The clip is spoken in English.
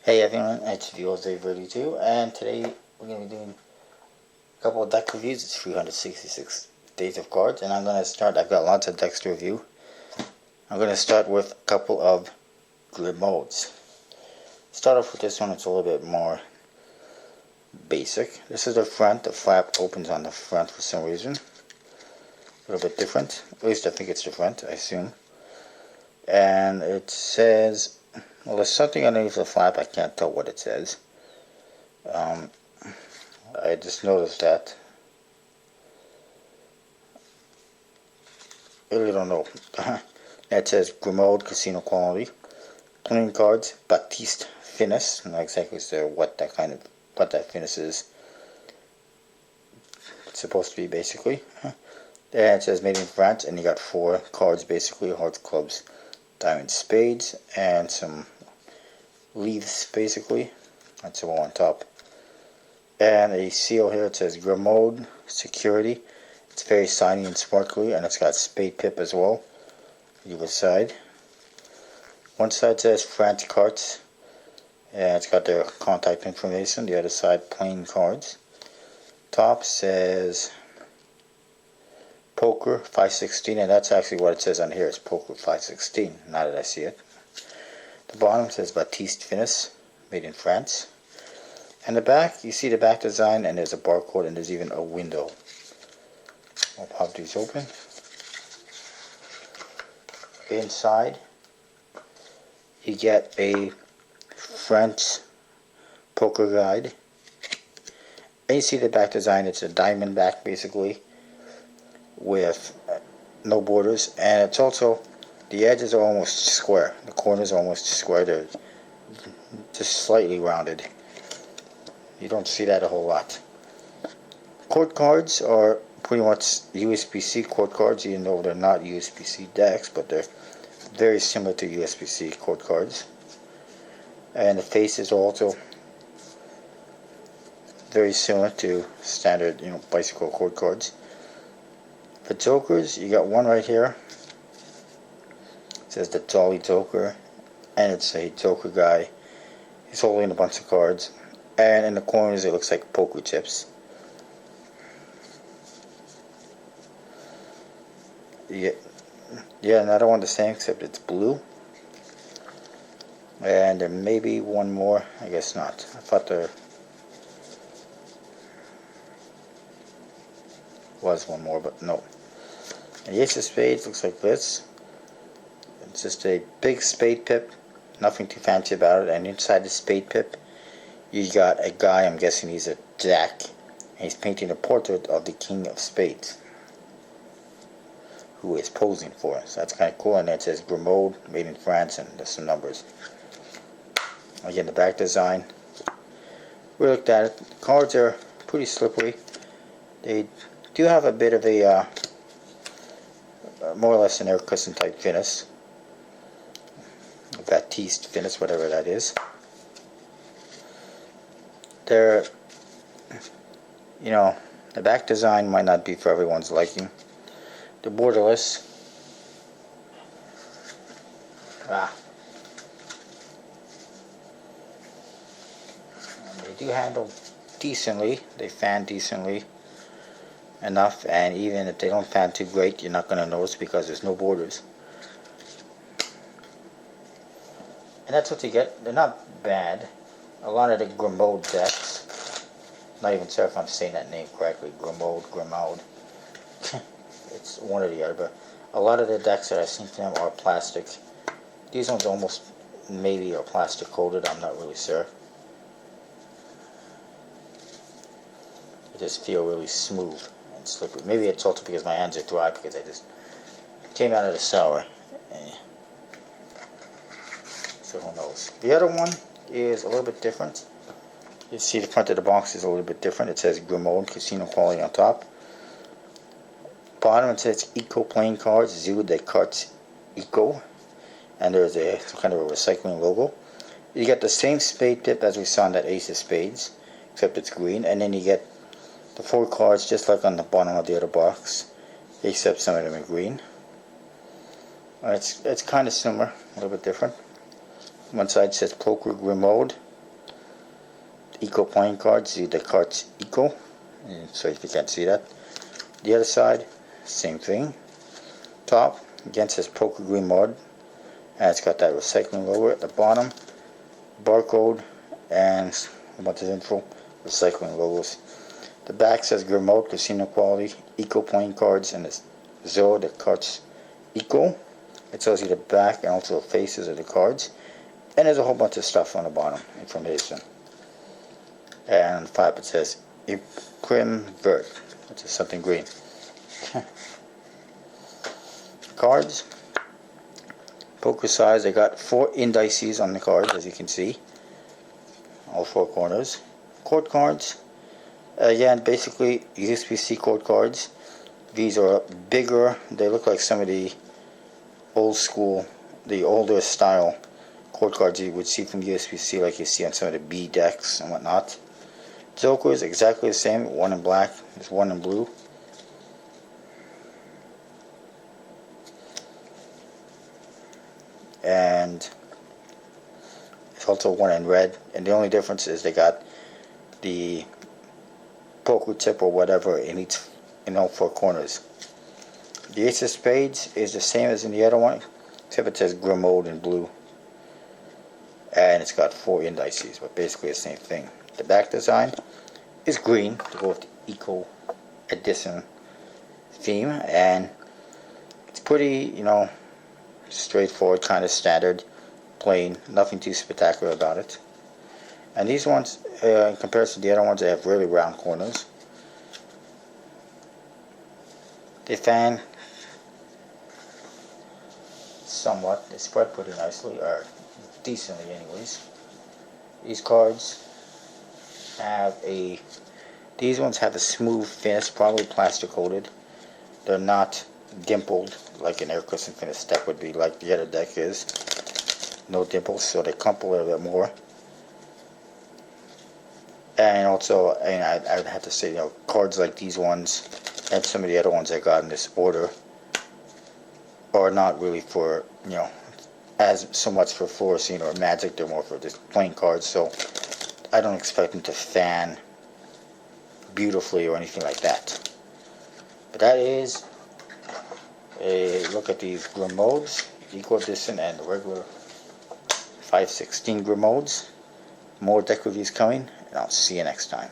Hey everyone, it's VOZ32, and today we're going to be doing a couple of deck reviews. It's 366 days of cards, and I'm going to start. I've got lots of decks to review. I'm going to start with a couple of Grimauds. Start off with this one. It's a little bit more basic. This is the front. The flap opens on the front for some reason. A little bit different. At least I think it's the front, I assume. And it says, well, there's something underneath the flap. I can't tell what it says. I just noticed that. I really don't know. It says Grimaud Casino Quality. Playing cards, Baptiste Finis. I'm not exactly sure what that finis is. It's supposed to be basically. Then it says made in France, and you got 4 cards basically: hearts, clubs, diamonds, spades, and some leaves basically. That's all on top. And a seal here. It says Grimaud Security. It's very shiny and sparkly, and it's got spade pip as well. Either side. One side says France cards, and it's got their contact information. The other side plain cards. Top says Poker 516, and that's actually what it says on here. It's Poker 516. Now that I see it. The bottom says Baptiste Finis, made in France. And the back, you see the back design, and there's a barcode, and there's even a window. I'll pop these open. Inside, you get a French poker guide. And you see the back design. It's a diamond back, basically, with no borders. And it's also, the edges are almost square. The corners are almost square. They're just slightly rounded. You don't see that a whole lot. Court cards are pretty much USB-C court cards, even though they're not USB-C decks, but they're very similar to USB-C court cards. And the faces are also very similar to standard, bicycle court cards. For jokers, you got one right here. It says the Jolly Joker, and it's a Joker guy. He's holding a bunch of cards, and in the corners it looks like poker chips. Yeah, another one the same, except it's blue. And there may be one more. I guess not. I thought there was one more, but no. And the Ace of Spades looks like this. It's just a big spade pip. Nothing too fancy about it. And inside the spade pip, you got a guy, I'm guessing he's a jack, and he's painting a portrait of the King of Spades, who is posing for us. So that's kind of cool. And then it says Grimaud, made in France, and there's some numbers. Again, the back design. We looked at it. The cards are pretty slippery. They do have a bit of a more or less an air cushion type finish. Baptiste Finis, whatever that is. They're, the back design might not be for everyone's liking. They're borderless. They do handle decently. They fan decently enough, and even if they don't fan too great, you're not going to notice because there's no borders. And that's what you get. They're not bad. A lot of the Grimaud decks, not even sure if I'm saying that name correctly, Grimaud. It's one or the other, but a lot of the decks that I've seen from them are plastic. These ones almost maybe are plastic coated, I'm not really sure. They just feel really smooth and slippery. Maybe it's also because my hands are dry because I just came out of the shower. So who knows. The other one is a little bit different. You see the front of the box is a little bit different. It says Grimaud Casino Quality on top. Bottom it says Eco Playing Cards, Zoo des Cartes Eco. And there's some kind of a recycling logo. You get the same spade tip as we saw in that Ace of Spades, except it's green. And then you get the 4 cards just like on the bottom of the other box, except some of them are green. It's kind of similar, a little bit different. One side says Poker Grimaud, eco playing cards. See the cards eco. So if you can't see that. The other side, same thing. Top, again says Poker Grimaud. And it's got that recycling logo at the bottom. Barcode and a bunch of info. Recycling logos. The back says Grimaud Casino Quality Eco Playing Cards, and it's 0, the cards eco. It tells you the back and also the faces of the cards. And there's a whole bunch of stuff on the bottom, information. And on the top it says Imprim Vert, which is something green. Cards. Poker size, they got 4 indices on the cards, as you can see. All 4 corners. Court cards. Again, basically USB-C court cards. These are bigger. They look like some of the old school, the older style court cards you would see from USB-C, like you see on some of the B decks and whatnot. Jokers, exactly the same. One in black, there's one in blue. And there's also one in red. And the only difference is they got the poker tip or whatever in each, in all 4 corners. The Ace of Spades is the same as in the other one, except it says Grimaud in blue. And it's got 4 indices, but basically the same thing. The back design is green to go with the Eco Edition theme, and it's pretty, you know, straightforward, kind of standard, plain, nothing too spectacular about it. And these ones, in comparison to the other ones, they have really round corners. They fan somewhat. They spread pretty nicely, or decently anyways. These cards have a, these ones have a smooth finish, probably plastic coated. They're not dimpled like an air cushion finish deck would be, like the other deck is. No dimples, so they clump a little bit more. And also, and I would have to say, you know, cards like these ones and some of the other ones I got in this order are not really for, you know, as so much for fluorescent or magic. They're more for just playing cards, so I don't expect them to fan beautifully or anything like that. But that is a look at these Grimauds, Eco Edition and the regular 516 Grimauds. More deck reviews coming, and I'll see you next time.